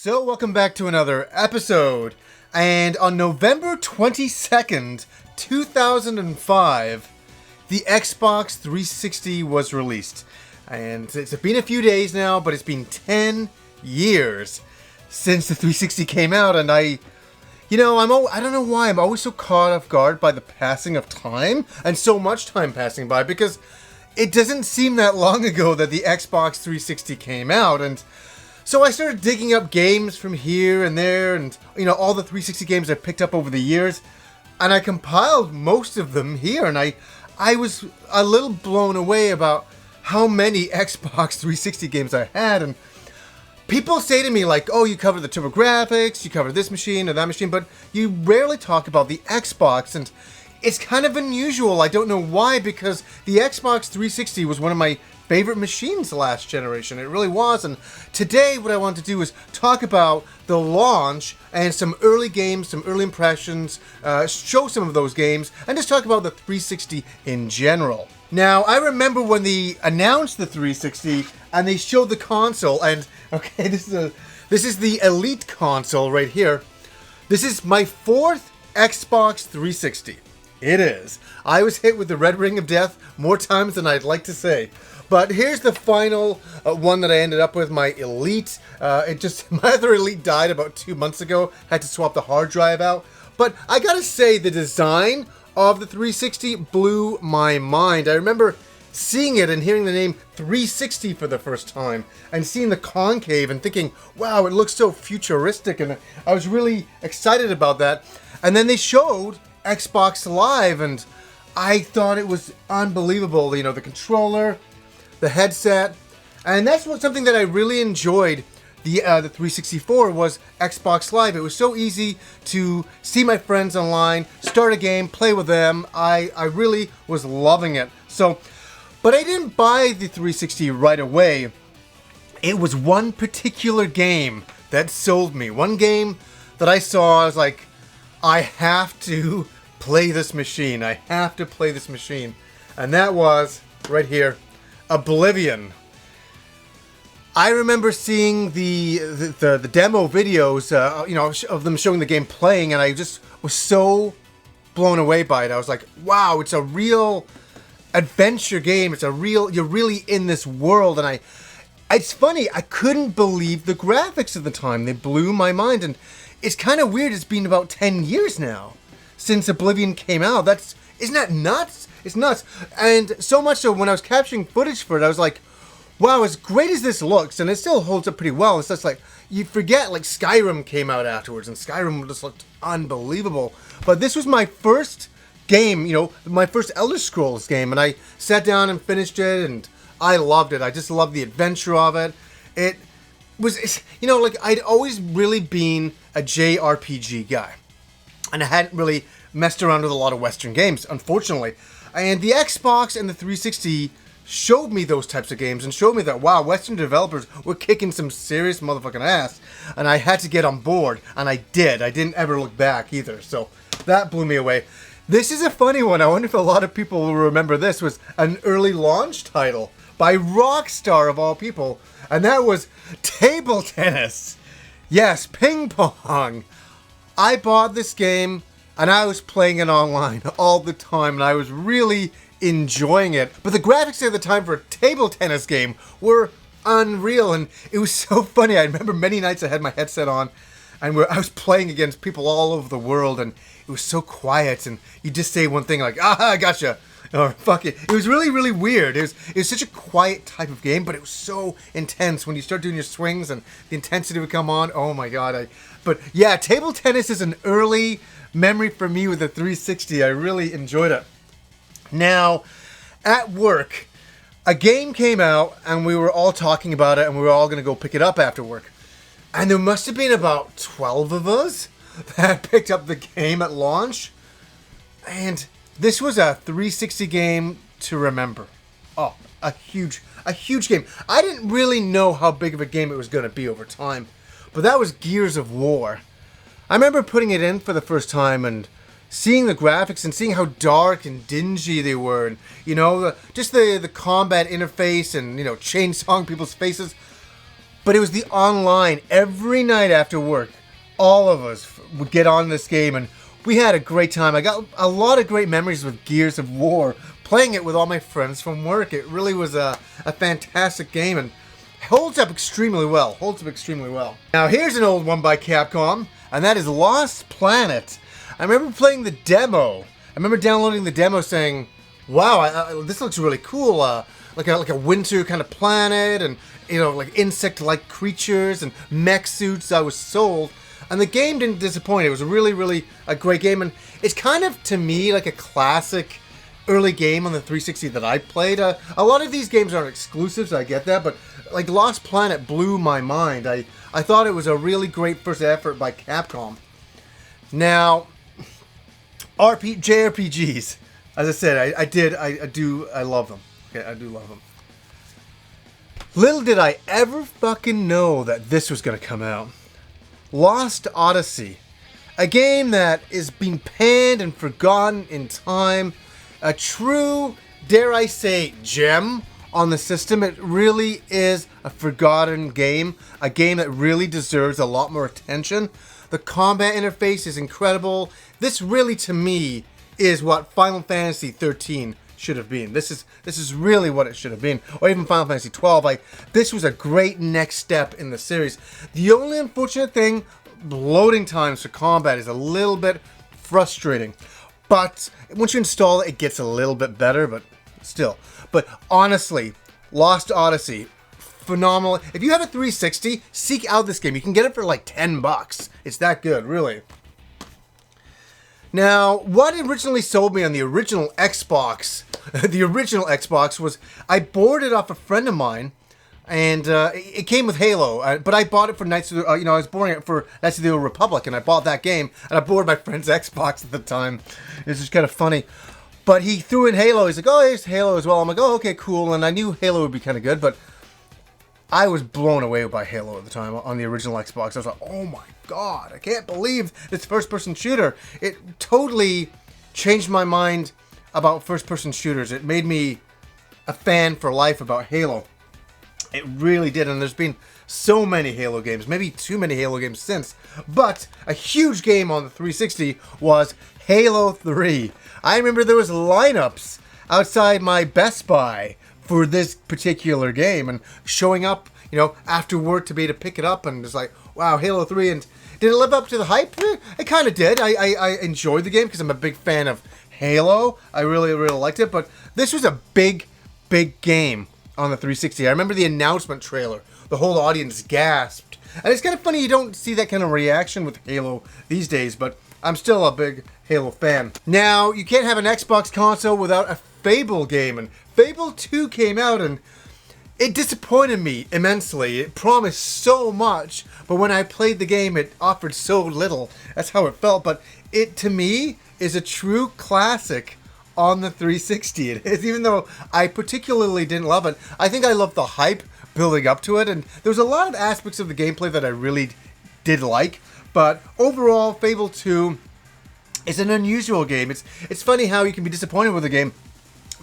So, welcome back to another episode. And on November 22nd, 2005, the Xbox 360 was released. And it's been a few days now, but it's been 10 years since the 360 came out. And I don't know why, I'm always so caught off guard by the passing of time, and so much time passing by, because it doesn't seem that long ago that the Xbox 360 came out. And so I started digging up games from here and there, and all the 360 games I picked up over the years, and I compiled most of them here, and I was a little blown away about how many Xbox 360 games I had. And people say to me like, oh, you cover the TurboGrafx, you cover this machine or that machine, but you rarely talk about the Xbox, and it's kind of unusual. I don't know why, because the Xbox 360 was one of my favorite machines last generation. It really was. And today what I want to do is talk about the launch and some early games, some early impressions, show some of those games, and just talk about the 360 in general. Now, I remember when they announced the 360 and they showed the console, and okay, this is the Elite console right here. This is my fourth Xbox 360. It is. I was hit with the red ring of death more times than I'd like to say. But here's the final one that I ended up with, my Elite. My other Elite died about 2 months ago. Had to swap the hard drive out. But I gotta say, the design of the 360 blew my mind. I remember seeing it and hearing the name 360 for the first time, and seeing the concave and thinking, wow, it looks so futuristic, and I was really excited about that. And then they showed Xbox Live, and I thought it was unbelievable. The controller, the headset, and that's something that I really enjoyed. The 364 was Xbox Live. It was so easy to see my friends online, start a game, play with them. I really was loving it. But I didn't buy the 360 right away. It was one particular game that sold me. One game that I saw, I was like, I have to play this machine. I have to play this machine. And that was, right here, Oblivion. I remember seeing the demo videos, of them showing the game playing, and I just was so blown away by it. I was like, wow, it's a real adventure game. You're really in this world. And it's funny, I couldn't believe the graphics at the time. They blew my mind. And it's kind of weird. It's been about 10 years now since Oblivion came out. Isn't that nuts? It's nuts. And so much so, when I was capturing footage for it, I was like, wow, as great as this looks, and it still holds up pretty well, it's just like, you forget, like, Skyrim came out afterwards, and Skyrim just looked unbelievable. But this was my first game, my first Elder Scrolls game, and I sat down and finished it, and I loved it. I just loved the adventure of it. It was, I'd always really been a JRPG guy, and I hadn't really messed around with a lot of Western games, unfortunately. And the Xbox and the 360 showed me those types of games and showed me that, wow, Western developers were kicking some serious motherfucking ass, and I had to get on board, and I did. I didn't ever look back either, so that blew me away. This is a funny one. I wonder if a lot of people will remember this. Was an early launch title by Rockstar, of all people, and that was table tennis. Yes, ping pong. I bought this game, and I was playing it online all the time, and I was really enjoying it. But the graphics at the time for a table tennis game were unreal, and it was so funny. I remember many nights I had my headset on, and I was playing against people all over the world, and it was so quiet, and you just say one thing like, I gotcha, or fuck it. It was really, really weird. It was such a quiet type of game, but it was so intense. When you start doing your swings and the intensity would come on, oh my god. But yeah, table tennis is an early memory for me with the 360. I really enjoyed it. Now, at work, a game came out, and we were all talking about it, and we were all going to go pick it up after work. And there must have been about 12 of us that picked up the game at launch. And this was a 360 game to remember. Oh, a huge game. I didn't really know how big of a game it was going to be over time, but that was Gears of War. I remember putting it in for the first time and seeing the graphics and seeing how dark and dingy they were, and just the combat interface and chainsawing people's faces. But it was the online. Every night after work, all of us would get on this game, and we had a great time. I got a lot of great memories with Gears of War, playing it with all my friends from work. It really was a fantastic game, and holds up extremely well. Now here's an old one by Capcom, and that is Lost Planet. I remember playing the demo. I remember downloading the demo saying, wow, this looks really cool. Like a winter kind of planet, and like insect-like creatures and mech suits. I was sold. And the game didn't disappoint. It was really a great game, and it's kind of, to me, like a classic early game on the 360 that I played. A lot of these games aren't exclusives, I get that, but like Lost Planet blew my mind. I thought it was a really great first effort by Capcom. Now, JRPGs, as I said, I love them. Okay, I do love them. Little did I ever fucking know that this was going to come out. Lost Odyssey. A game that is being panned and forgotten in time. A true, dare I say, gem on the system. It really is a forgotten game. A game that really deserves a lot more attention. The combat interface is incredible. This really, to me, is what Final Fantasy 13 should have been. This is really what it should have been. Or even Final Fantasy 12. This was a great next step in the series. The only unfortunate thing, loading times for combat is a little bit frustrating. But once you install it, it gets a little bit better, but still. But honestly, Lost Odyssey, phenomenal. If you have a 360, seek out this game. You can get it for like $10. It's that good, really. Now, what originally sold me on the original Xbox, was I bought it off a friend of mine, and it came with Halo. But I bought it for Knights of the, I was borrowing it for Knights of the Old Republic, and I bought that game, and I borrowed my friend's Xbox at the time. It was just kind of funny. But he threw in Halo. He's like, oh, here's Halo as well. I'm like, oh, okay, cool. And I knew Halo would be kind of good, but I was blown away by Halo at the time on the original Xbox. I was like, oh my god, I can't believe this first-person shooter. It totally changed my mind about first-person shooters. It made me a fan for life about Halo. It really did, and there's been so many Halo games, maybe too many Halo games since. But a huge game on the 360 was Halo 3. I remember there was lineups outside my Best Buy for this particular game, and showing up, after work to be able to pick it up, and it's like, wow, Halo 3, and did it live up to the hype? It kind of did. I enjoyed the game because I'm a big fan of Halo. I really liked it, but this was a big game on the 360. I remember the announcement trailer. The whole audience gasped. And it's kind of funny you don't see that kind of reaction with Halo these days, but I'm still a big Halo fan. Now, you can't have an Xbox console without a Fable game, and Fable 2 came out, and it disappointed me immensely. It promised so much, but when I played the game, it offered so little. That's how it felt, but it, to me, is a true classic on the 360. It is, even though I particularly didn't love it. I think I loved the hype building up to it, and there was a lot of aspects of the gameplay that I really did like, but overall, Fable 2 is an unusual game. It's funny how you can be disappointed with a game,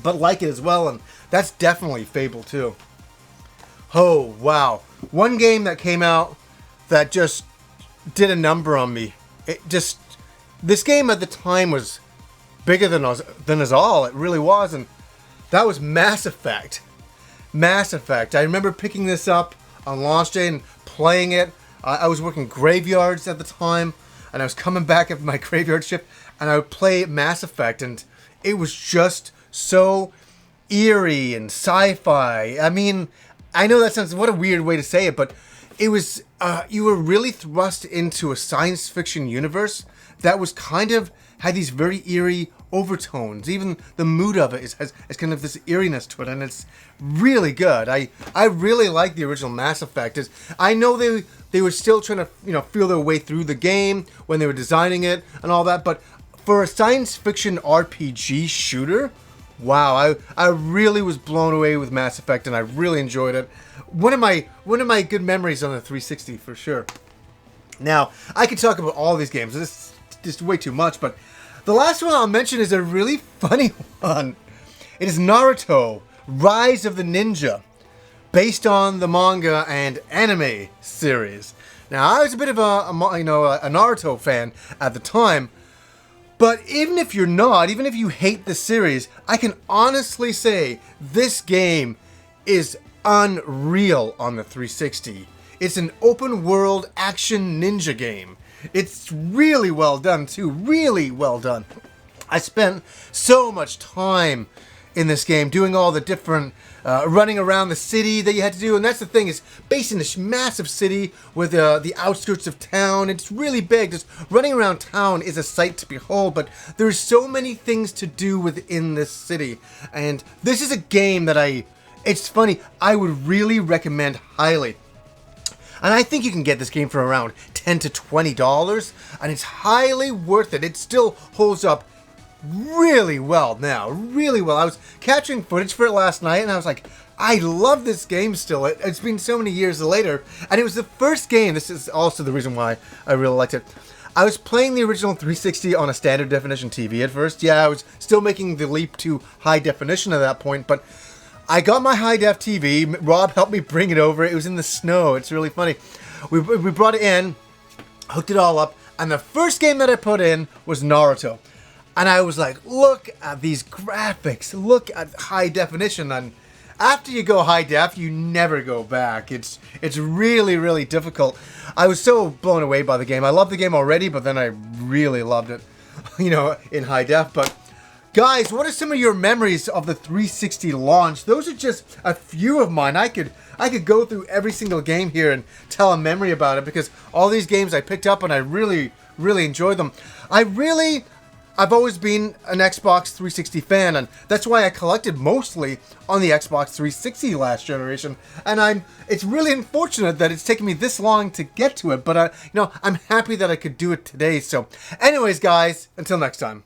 but like it as well, and that's definitely Fable 2. Oh, wow. One game that came out that just did a number on me. This game at the time was bigger than us all. It really was, and that was Mass Effect. Mass Effect. I remember picking this up on launch day and playing it. I was working graveyards at the time, and I was coming back after my graveyard shift, and I would play Mass Effect, and it was just so eerie and sci-fi. I mean, I know that sounds, what a weird way to say it, but it was, you were really thrust into a science fiction universe that was kind of, had these very eerie overtones. Even the mood of it has kind of this eeriness to it, and it's really good. I really like the original Mass Effect. I know they were still trying to, feel their way through the game when they were designing it and all that, but for a science fiction RPG shooter, wow, I really was blown away with Mass Effect, and I really enjoyed it. One of my good memories on the 360 for sure. Now, I could talk about all these games. This is just way too much, but the last one I'll mention is a really funny one. It is Naruto, Rise of the Ninja. based on the manga and anime series. Now, I was a bit of a Naruto fan at the time, but even if you're not, even if you hate the series, I can honestly say this game is unreal on the 360. It's an open world action ninja game. It's really well done too, really well done. I spent so much time in this game doing all the different running around the city that you had to do, and that's the thing, is based in this massive city with the outskirts of town. It's really big. Just running around town is a sight to behold, but there's so many things to do within this city, and this is a game that it's funny, I would really recommend highly. And I think you can get this game for around $10 to $20, and it's highly worth it. It still holds up really well now, really well. I was capturing footage for it last night, and I was like, I love this game still. It's been so many years later, and it was the first game. This is also the reason why I really liked it. I was playing the original 360 on a standard definition TV at first. Yeah, I was still making the leap to high definition at that point, but I got my high def TV. Rob helped me bring it over. It was in the snow. It's really funny. We brought it in, hooked it all up, and the first game that I put in was Naruto. And I was like, look at these graphics, look at high definition. And after you go high def, you never go back. It's really, really difficult. I was so blown away by the game. I loved the game already, but then I really loved it, in high def. But guys, what are some of your memories of the 360 launch? Those are just a few of mine. I could go through every single game here and tell a memory about it, because all these games I picked up and I really, really enjoyed them. I've always been an Xbox 360 fan, and that's why I collected mostly on the Xbox 360 last generation. And it's really unfortunate that it's taken me this long to get to it, but I'm happy that I could do it today. So anyways, guys, until next time.